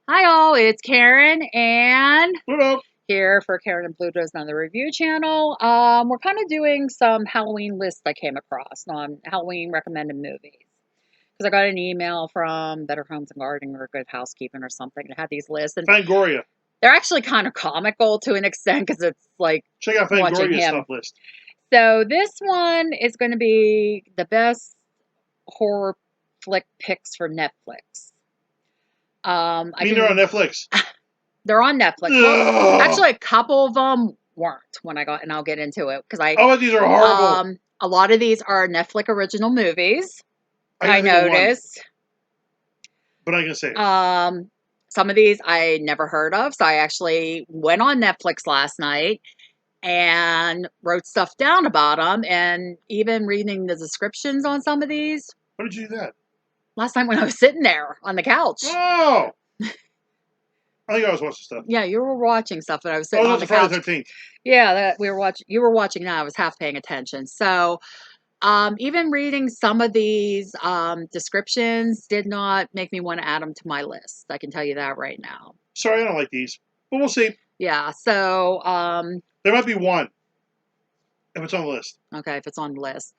Hi all, it's Karen and Bluto. here for Karen and Bluto's Another Review channel. We're kind of doing some Halloween lists I came across on Halloween recommended movies. Because I got an email from Better Homes and Gardening or Good Housekeeping or something that had these lists. And Fangoria. they're actually kind of comical to an extent because it's like Check out watching Fangoria's him. top list. So this one is going to be the best horror flick picks for Netflix. They're on Netflix. They're on Netflix. Well, actually, a couple of them weren't when I got, and I'll get into it because Oh, these are horrible. a lot of these are Netflix original movies. I noticed, but I can say it. Some of these I never heard of, so I actually went on Netflix last night and wrote stuff down about them, and even reading the descriptions on some of these. When did you do that? Last night when I was sitting there on the couch. Oh. I think I was watching stuff. Yeah, you were watching stuff, but I was sitting on the Friday couch. the 13th. Yeah, that we were watching. You were watching that. I was half paying attention. So, even reading some of these descriptions did not make me want to add them to my list. I can tell you that right now. Sorry, I don't like these, but we'll see. Yeah. So, there might be one if it's on the list. Okay, if it's on the list.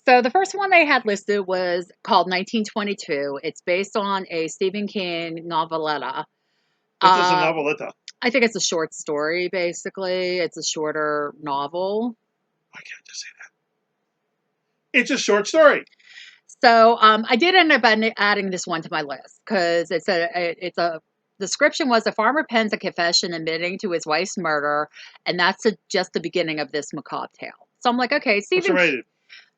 So the first one they had listed was called 1922. It's based on a Stephen King noveletta. What is a noveletta? I think it's a short story, basically. It's a shorter novel. Why can't I just say that? It's a short story. So I did end up adding this one to my list because it's a description was a farmer pens a confession admitting to his wife's murder, and that's just the beginning of this macabre tale. So I'm like, okay, Stephen. What's it rated?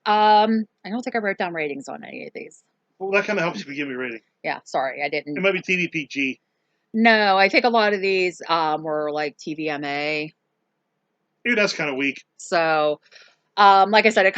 I don't think I wrote down ratings on any of these. Well, that kind of helps if you give me a rating. Yeah, sorry, I didn't. It might be TVPG. No, I think a lot of these were like TVMA. Dude, that's kind of weak. So, like I said,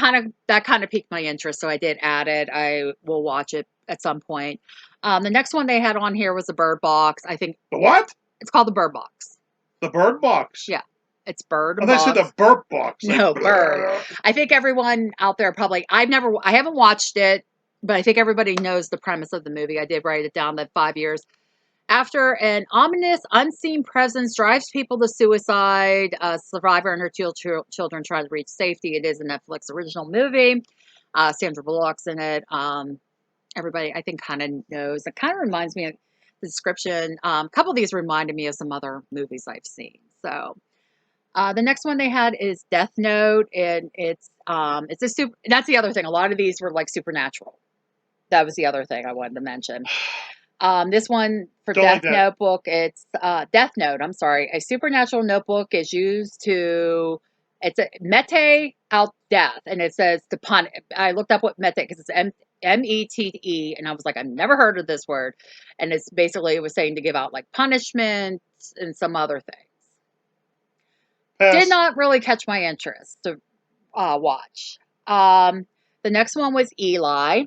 that kind of piqued my interest, so I did add it. I will watch it at some point. The next one they had on here was the Bird Box. I think the what? It's called the Bird Box. The Bird Box. Yeah, it's Bird. I said the Burp Box. No, like, Bird. I think everyone out there probably. I haven't watched it, but I think everybody knows the premise of the movie. I did write it down that 5 years after an ominous, unseen presence drives people to suicide, a survivor and her children try to reach safety. It is a Netflix original movie. Sandra Bullock's in it. Everybody, I think, kind of knows. It kind of reminds me of the description. A couple of these reminded me of some other movies I've seen. So the next one they had is Death Note, and it's a super. That's the other thing. A lot of these were like supernatural. That was the other thing I wanted to mention. This one for Death Notebook, it's Death Note. I'm sorry. A supernatural notebook is used to, it's a mete out death, and it says to punish. I looked up what mete because it's METE, and I was like, I've never heard of this word, and it's basically it was saying to give out like punishment and some other things. Did not really catch my interest to watch. The next one was Eli.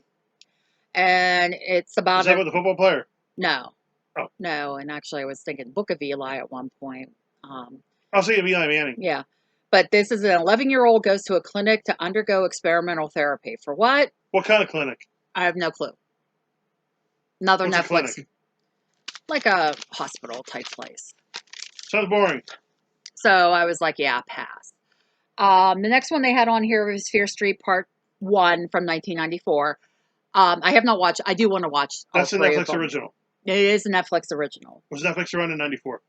And it's about. Is that about the football player? No. Oh. No, and actually I was thinking Book of Eli at one point. I was thinking of Eli Manning. Yeah. But this is an 11-year-old goes to a clinic to undergo experimental therapy. For what? What kind of clinic? I have no clue. Another Netflix. Like a hospital type place. Sounds boring. So I was like, yeah, pass. The next one they had on here was Fear Street Part 1 from 1994. I have not watched. I do want to watch. That's a Netflix original. It is a Netflix original. Was Netflix around in '94?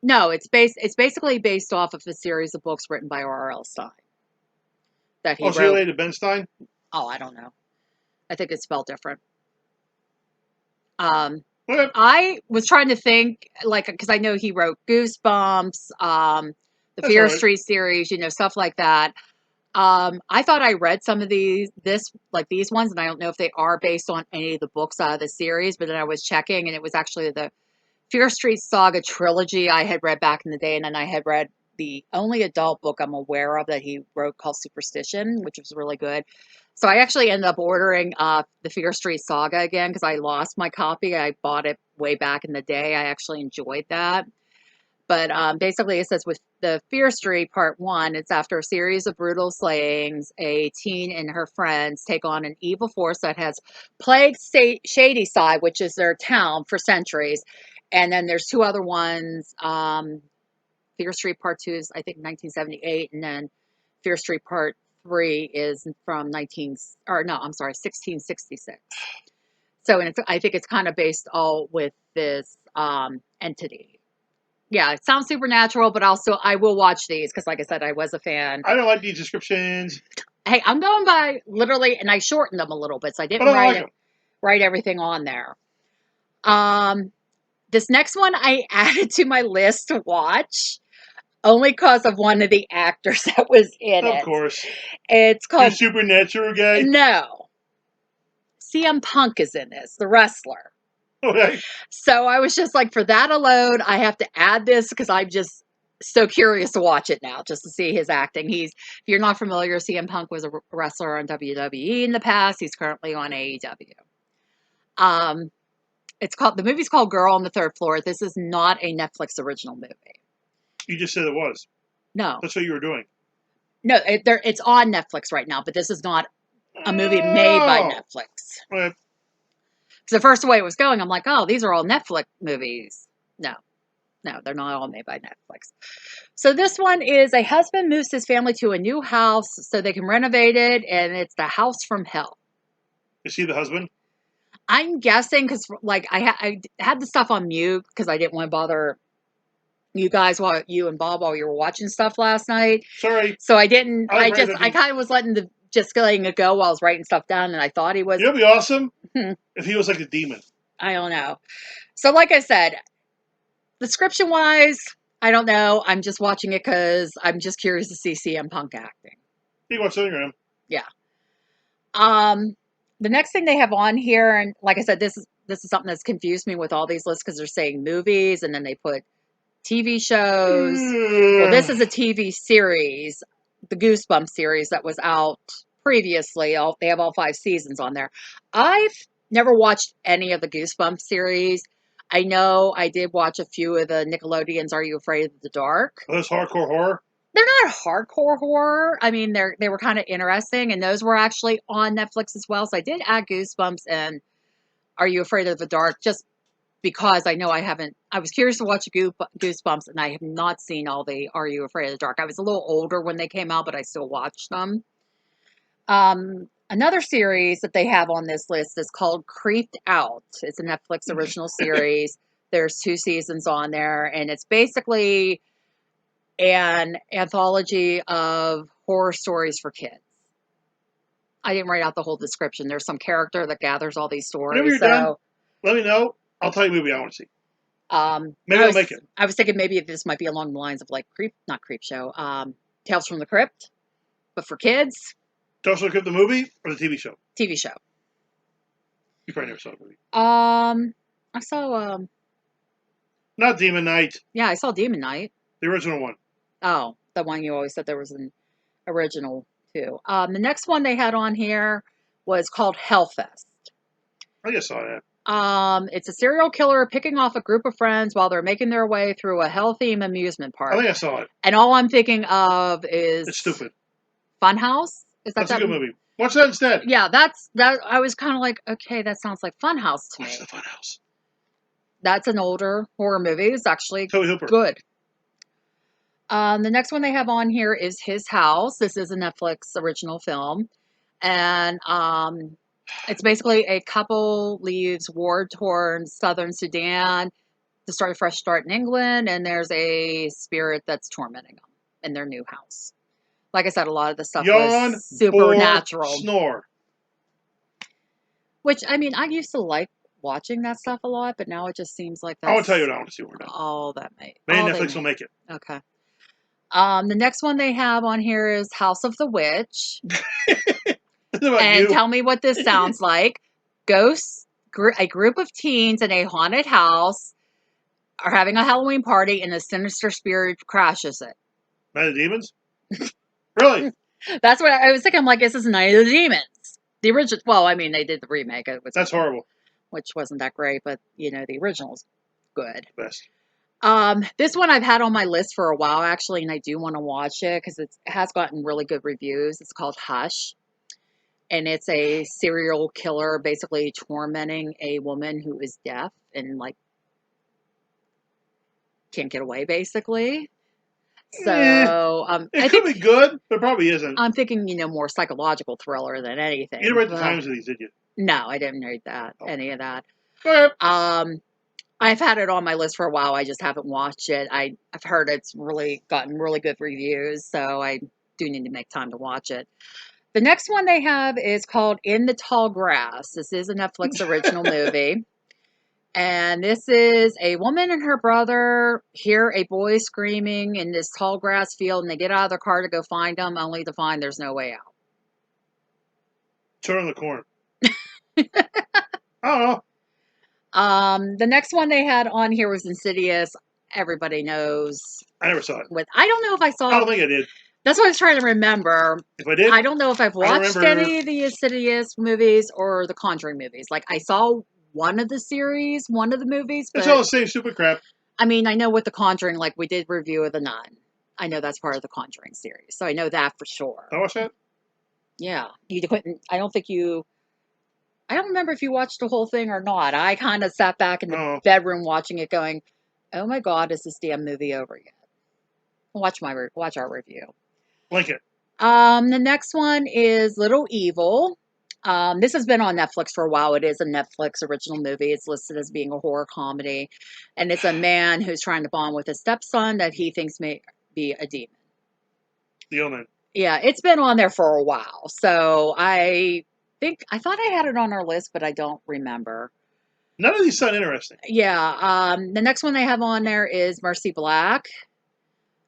No, it's basically based off of a series of books written by R.L. Stein. That he wrote. So related to Ben Stein? Oh, I don't know. I think it's spelled different. I was trying to think, like, because I know he wrote Goosebumps, the Fear Street series, stuff like that. I thought I read some of these ones, and I don't know if they are based on any of the books out of the series, but then I was checking, and it was actually the Fear Street Saga trilogy I had read back in the day, and then I had read the only adult book I'm aware of that he wrote called Superstition, which was really good. So I actually ended up ordering the Fear Street Saga again because I lost my copy. I bought it way back in the day. I actually enjoyed that. But basically, it says with the Fear Street Part 1, it's after a series of brutal slayings, a teen and her friends take on an evil force that has plagued Shady Side, which is their town, for centuries. And then there's two other ones. Fear Street Part 2 is, I think, 1978. And then Fear Street Part 3 is from 1666. So, and I think it's kind of based all with this entity. Yeah, it sounds supernatural, but also I will watch these because, like I said, I was a fan. I don't like these descriptions. Hey, I'm going by literally, and I shortened them a little bit, so I But didn't I don't like them. write everything on there. This next one I added to my list to watch only because of one of the actors that was in Of it. course. It's Your called supernatural guy? No. CM Punk is in this, the wrestler. Okay. So I was just like, for that alone, I have to add this because I'm just so curious to watch it now, just to see his acting. If you're not familiar, CM Punk was a wrestler on WWE in the past. He's currently on AEW. The movie's called Girl on the Third Floor. This is not a Netflix original movie. You just said it was. No. That's what you were doing. No, it's on Netflix right now, but this is not a movie made by Netflix. Okay. So the first way it was going, I'm like, oh, these are all Netflix movies. No, they're not all made by Netflix. So this one is a husband moves his family to a new house so they can renovate it, and it's the house from hell. Is he the husband? I'm guessing because like I had the stuff on mute because I didn't want to bother you guys while you and Bob while you were watching stuff last night. Sorry. So I didn't. I kind of was letting it go while I was writing stuff down, and I thought he was. You know, it'd be awesome if he was like a demon. I don't know. So, like I said, description wise, I don't know. I'm just watching it because I'm just curious to see CM Punk acting. He wants Instagram. Yeah. The next thing they have on here, and like I said, this is something that's confused me with all these lists because they're saying movies and then they put TV shows. Well, this is a TV series, the Goosebumps series that was out previously. They have all 5 seasons on there. I've never watched any of the Goosebumps series. I know I did watch a few of the Nickelodeon's Are You Afraid of the Dark? Oh, that's hardcore horror? They're not hardcore horror. I mean, they were kind of interesting, and those were actually on Netflix as well. So I did add Goosebumps and Are You Afraid of the Dark just because I know I was curious to watch Goosebumps, and I have not seen all the Are You Afraid of the Dark. I was a little older when they came out, but I still watched them. Another series that they have on this list is called Creeped Out. It's a Netflix original series. There's 2 seasons on there, and it's basically an anthology of horror stories for kids. I didn't write out the whole description. There's some character that gathers all these stories. Whenever you're done, let me know. I'll tell you a movie I want to see. Maybe I'll make it. I was thinking maybe this might be along the lines of like not Creep Show, Tales from the Crypt, but for kids. Tales from the Crypt, the movie or the TV show? TV show. You probably never saw the movie. I saw. Not Demon Knight. Yeah, I saw Demon Knight. The original one. Oh, the one you always said there was an original too. The next one they had on here was called Hellfest. I just saw that. It's a serial killer picking off a group of friends while they're making their way through a hell-themed amusement park. I think I saw it. And all I'm thinking of is it's stupid. Funhouse. That's a good movie. Watch that instead. Yeah, that. I was kind of like, okay, that sounds like Funhouse to me. Watch the Funhouse. That's an older horror movie. It's actually Hooper. Good. The next one they have on here is His House. This is a Netflix original film. And it's basically a couple leaves war-torn southern Sudan to start a fresh start in England, and there's a spirit that's tormenting them in their new house. Like I said, a lot of the stuff was supernatural. Snore. Which, I mean, I used to like watching that stuff a lot, but now it just seems like that's I won't tell you what I want to see. We're done. All that made. Maybe Netflix will make it. Okay. The next one they have on here is House of the Witch. And tell me what this sounds like. A group of teens in a haunted house are having a Halloween party, and a sinister spirit crashes it. Night of the Demons? Really? That's what I was thinking. I'm like, this is Night of the Demons. The original. Well, I mean, they did the remake. That's horrible. Which wasn't that great, but you know, the original's good. Best. This one I've had on my list for a while, actually, and I do want to watch it because it has gotten really good reviews. It's called Hush. And it's a serial killer basically tormenting a woman who is deaf and like can't get away, basically. Eh, So it I could think be good, but it probably isn't. I'm thinking, more psychological thriller than anything. You didn't write the But times of these, did you? no, I didn't read Oh. any of that. Go ahead. I've had it on my list for a while. I just haven't watched it. I've heard it's really gotten really good reviews, so I do need to make time to watch it. The next one they have is called In the Tall Grass. This is a Netflix original movie. And this is a woman and her brother hear a boy screaming in this tall grass field, and they get out of their car to go find him, only to find there's no way out. Turn the corner. I don't know. The next one they had on here was Insidious. Everybody knows. I never saw it. I don't know if I saw. I don't think I did. That's what I was trying to remember. If I did, I don't know if I've watched any of the Insidious movies or the Conjuring movies. Like, I saw one of the series, one of the movies, but it's all the same stupid crap. I mean, I know with the Conjuring, like we did review of The Nun. I know that's part of the Conjuring series, so I know that for sure. I watched that. Yeah, you couldn't. I don't think you. I don't remember if you watched the whole thing or not. I kind of sat back in the bedroom watching it, going, "Oh my God, is this damn movie over yet?" Watch our review. Link it. The next one is Little Evil. This has been on Netflix for a while. It is a Netflix original movie. It's listed as being a horror comedy, and it's a man who's trying to bond with his stepson that he thinks may be a demon. The omen. Yeah, it's been on there for a while. So I thought I had it on our list, but I don't remember. None of these sound interesting. Yeah. The next one they have on there is Mercy Black.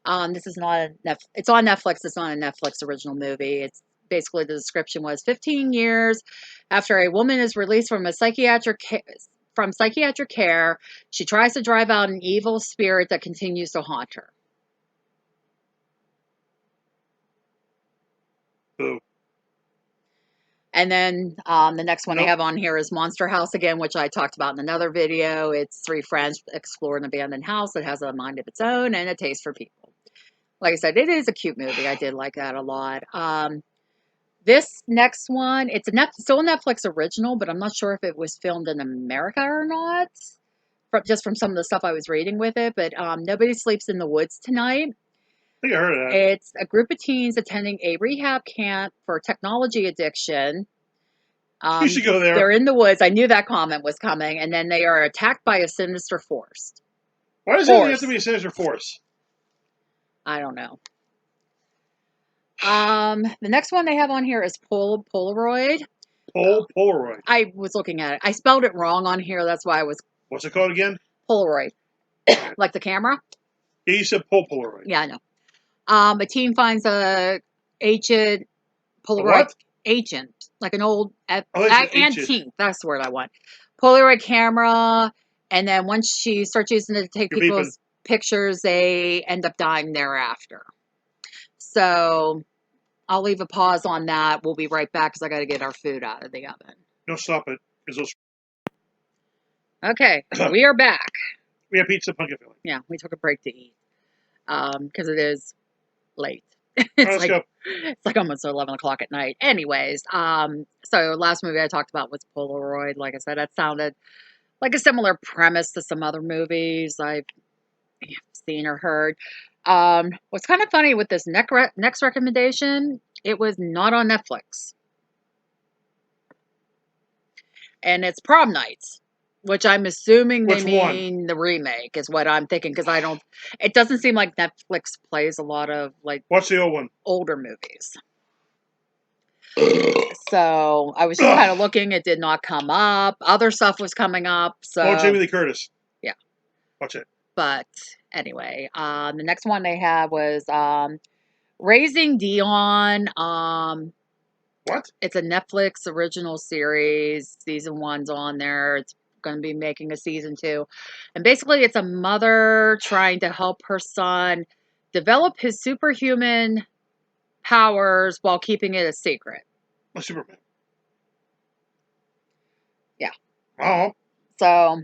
This is not it's on Netflix. It's not a Netflix original movie. It's basically the description was 15 years after a woman is released from psychiatric care, she tries to drive out an evil spirit that continues to haunt her. Boo. And then the next one they have on here is Monster House again, which I talked about in another video. It's three friends explore an abandoned house that has a mind of its own and a taste for people. Like I said, it is a cute movie. I did like that a lot. This next one, it's still a Netflix original, but I'm not sure if it was filmed in America or not, just from some of the stuff I was reading with it. But Nobody Sleeps in the Woods Tonight. I think I heard of that. It's a group of teens attending a rehab camp for technology addiction. You should go there. They're in the woods. I knew that comment was coming. And then they are attacked by a sinister force. Why does it have to be a sinister force? I don't know. The next one they have on here is Polaroid. Polaroid. I was looking at it. I spelled it wrong on here. That's why I was. What's it called again? Polaroid. Like the camera? Yeah, you said Polaroid. Yeah, I know. A teen finds a ancient Polaroid ancient, like an old antique. That's the word I want. Polaroid camera, and then once she starts using it to take people's pictures, they end up dying thereafter. So I'll leave a pause on that. We'll be right back because I got to get our food out of the oven. No, stop it. Okay, we are back. We have pizza pumpkin filling. Yeah, we took a break to eat because it is late. Let's go. It's like almost 11 o'clock at night. Anyways, so last movie I talked about was Polaroid. Like I said, that sounded like a similar premise to some other movies I've seen or heard. What's kind of funny with this next recommendation, it was not on Netflix. And it's Prom Nights, which I'm assuming they mean the remake is what I'm thinking, because it doesn't seem like Netflix plays a lot of what's the old one? Older movies. So I was just kind of looking, it did not come up. Other stuff was coming up. So Jamie Lee Curtis. Yeah. Watch it. But anyway, the next one they had was Raising Dion. What? It's a Netflix original series. Season 1's on there. It's going to be making a season 2. And basically it's a mother trying to help her son develop his superhuman powers while keeping it a secret. Like Superman. Yeah. Oh. So.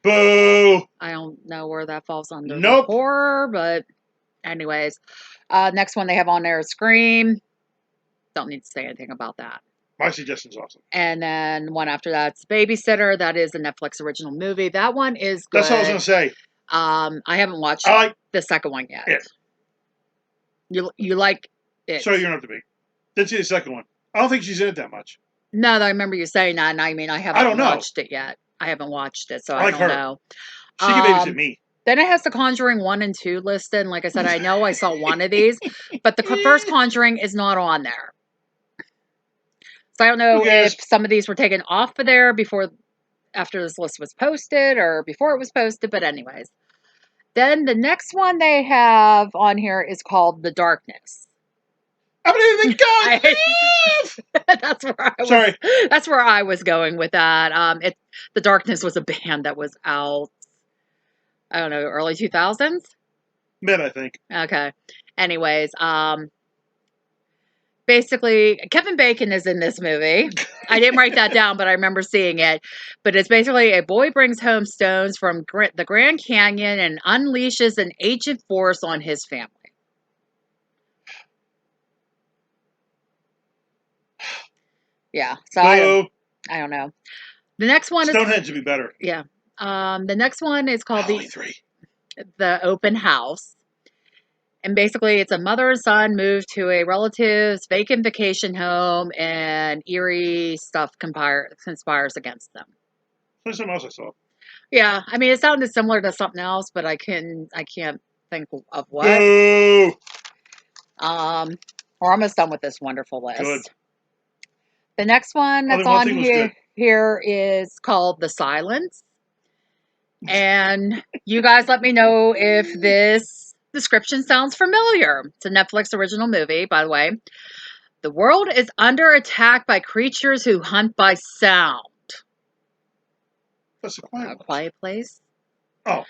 Boo. I don't know where that falls under the horror, but anyways. Next one they have on there is Scream. Don't need to say anything about that. My suggestion's awesome. And then one after that's Babysitter. That is a Netflix original movie. That one is good. That's what I was going to say. I haven't watched I like the second one yet. it. You like it? Sorry, you're not the big. Didn't see the second one. I don't think she's in it that much. No, I remember you saying that, and I mean I haven't watched it yet. I haven't watched it, so I like don't her. know. She can babysit me. Then it has The Conjuring 1 and 2 listed, and like I said, I know I saw one of these, but the first Conjuring is not on there. So I don't know if some of these were taken off of there after this list was posted or before it was posted, but anyways. Then the next one they have on here is called The Darkness. I believe in God. That's where I was. That's where I was going with that. The Darkness was a band that was out, I don't know, early 2000s? Mid, I think. Okay. Anyways, basically, Kevin Bacon is in this movie. I didn't write that down, but I remember seeing it. But it's basically a boy brings home stones from the Grand Canyon and unleashes an ancient force on his family. Yeah, so I don't know. The next one Stonehenge would be better. Yeah. The next one is called the Open House. And basically, it's a mother and son move to a relative's vacant vacation home, and eerie stuff conspires against them. There's something else I saw. Yeah, I mean, it sounded similar to something else, but I can't think of what. Boo! We're almost done with this wonderful list. Good. The next one that's on here is called The Silence. And you guys let me know if this description sounds familiar. It's a Netflix original movie, by the way. The world is under attack by creatures who hunt by sound. That's A Quiet Place. Oh.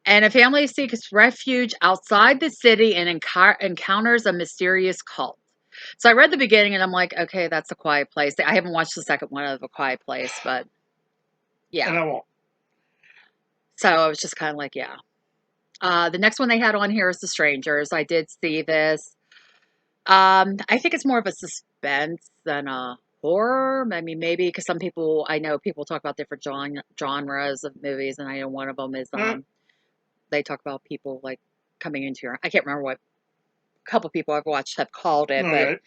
And a family seeks refuge outside the city and encounters a mysterious cult. So I read the beginning and I'm like, okay, that's A Quiet Place. I haven't watched the second one of A Quiet Place, but yeah. And I won't. So I was just kind of like, yeah. The next one they had on here is The Strangers. I did see this. I think it's more of a suspense than a horror. I mean, maybe because I know people talk about different genres of movies, and I know one of them is they talk about people like coming into I can't remember what a couple people I've watched have called it, but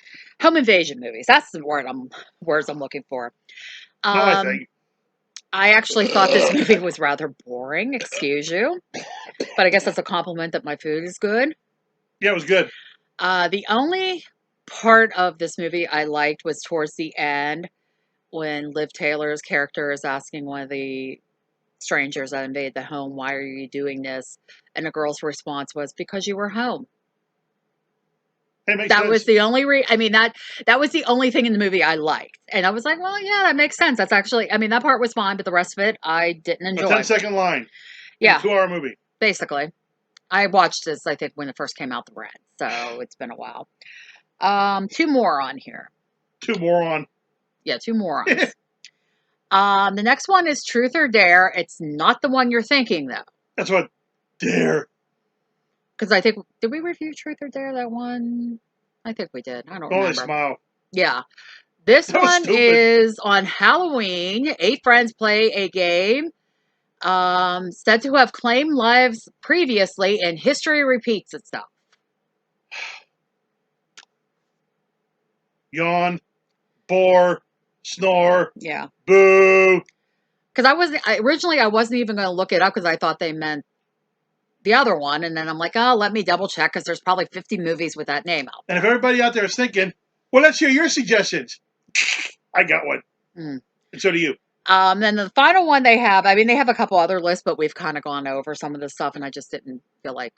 home invasion movies. That's the words I'm looking for. I think. I actually thought this movie was rather boring, excuse you. But I guess that's a compliment that my food is good. Yeah, it was good. The only part of this movie I liked was towards the end when Liv Taylor's character is asking one of the strangers that invaded the home, why are you doing this? And the girl's response was, because you were home. That was the only that was the only thing in the movie I liked. And I was like, well, yeah, that makes sense. That's actually, that part was fine, but the rest of it, I didn't enjoy. A 10-second line. Yeah. 2-hour movie. Basically. I watched this, I think, when it first came out the rent. So it's been a while. 2 more on here. 2 morons. Yeah, 2 morons. The next one is Truth or Dare. It's not the one you're thinking, though. That's what Dare. Because I think, did we review Truth or Dare, that one? I think we did. I don't remember. Only smile. Yeah. This one is on Halloween. 8 friends play a game said to have claimed lives previously, and history repeats itself. Yawn. Bore. Snore. Yeah. Boo. Because originally I wasn't even going to look it up because I thought they meant the other one. And then I'm like, oh, let me double check because there's probably 50 movies with that name out. And if everybody out there is thinking, well, let's hear your suggestions. I got one. And so do you. Then the final one they have, they have a couple other lists, but we've kind of gone over some of the stuff and I just didn't feel like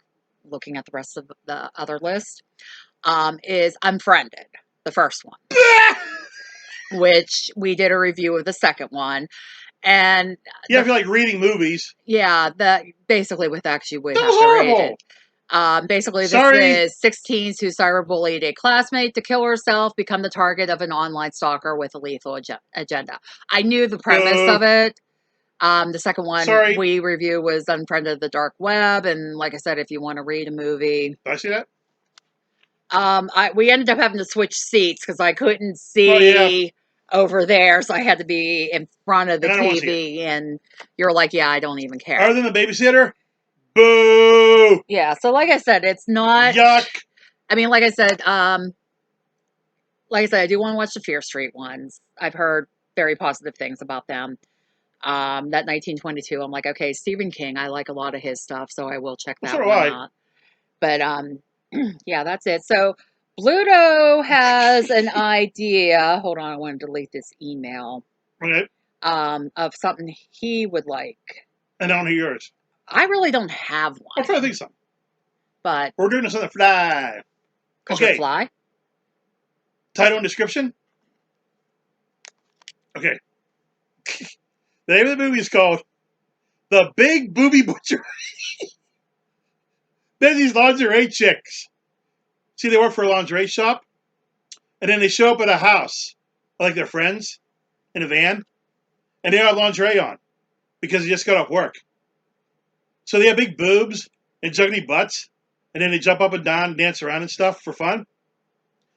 looking at the rest of the other list, is Unfriended, the first one, which we did a review of the second one. And yeah, if you like reading movies. Yeah, basically with actually we have to read it. Basically, this is 16s who cyberbullied a classmate to kill herself, become the target of an online stalker with a lethal agenda. I knew the premise of it. The second one we review was Unfriended the Dark Web, and like I said, if you want to read a movie, did I see that? We ended up having to switch seats because I couldn't see over there, so I had to be in front of the TV. And you're like, yeah, I don't even care. Other than the babysitter. Boo! Yeah, so like I said, it's not. Yuck! I mean, like I said, I do want to watch the Fear Street ones. I've heard very positive things about them. That 1922, I'm like, okay, Stephen King. I like a lot of his stuff, so I will check Well, so that do one I. out. But yeah, that's it. So Bluto has an idea. Hold on, I want to delete this email. Okay. Of something he would like. And I don't hear yours. I really don't have I'm one, trying to think of something. but We're doing this on the fly. because you're Okay. fly. Title and description. Okay. The name of the movie is called The Big Booby Butcher. Then these lingerie chicks. See, they work for a lingerie shop. And then they show up at a house. Like their friends. In a van. And they have lingerie on. Because they just got off work. So they have big boobs. And juggly butts. And then they jump up and down and dance around and stuff for fun.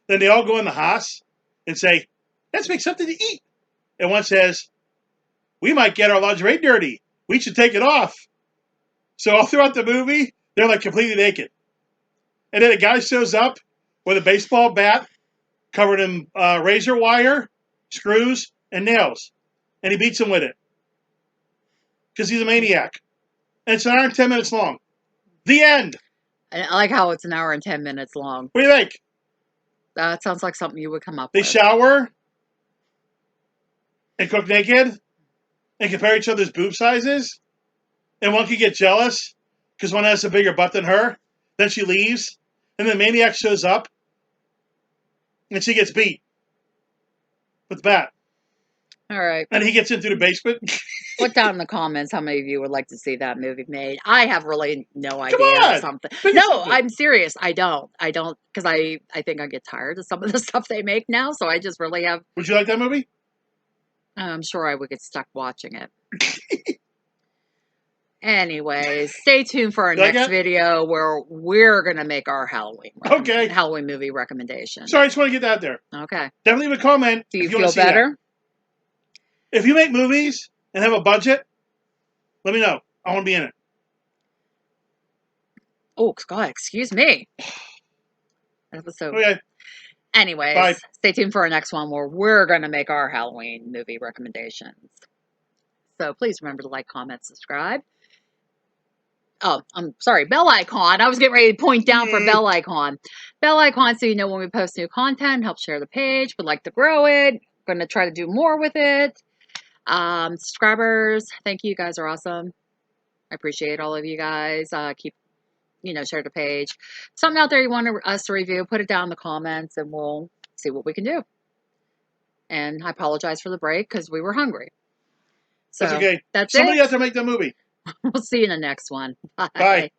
Then they all go in the house. And say, let's make something to eat. And one says, we might get our lingerie dirty. We should take it off. So all throughout the movie, they're like completely naked. And then a guy shows up with a baseball bat covered in razor wire, screws, and nails. And he beats him with it. Because he's a maniac. And it's an hour and 10 minutes long. The end. I like how it's an hour and 10 minutes long. What do you think? That sounds like something you would come up They with. shower and cook naked and compare each other's boob sizes. And one could get jealous because one has a bigger butt than her. Then she leaves. And the maniac shows up. And she gets beat with the bat. All right. And he gets into the basement. Put down in the comments how many of you would like to see that movie made. I have really no idea. on! Something. Think of No, something. I'm serious. I don't. Because I think I get tired of some of the stuff they make now. So I just really have. Would you like that movie? I'm sure I would get stuck watching it. Anyways, stay tuned for our You like next that? video where we're going to make our Okay. Halloween movie recommendation. Sorry, I just want to get that out there. Okay. Definitely leave a comment. Do you if you wanna feel see that. better? If you make movies and have a budget, let me know. I want to be in it. Oh, God, excuse me. Episode. Okay. Anyways, Bye. stay tuned for our next one where we're going to make our Halloween movie recommendations. So please remember to like, comment, subscribe. Oh, I'm sorry, bell icon. I was getting ready to point down for bell icon. Bell icon so you know when we post new content. Help share the page. Would like to grow it. Going to try to do more with it. Subscribers, thank you. You guys are awesome. I appreciate all of you guys. Keep, share the page. Something out there you want us to review, put it down in the comments and we'll see what we can do. And I apologize for the break because we were hungry. So That's okay. that's Somebody it. has to make the movie. We'll see you in the next one. Bye. Bye.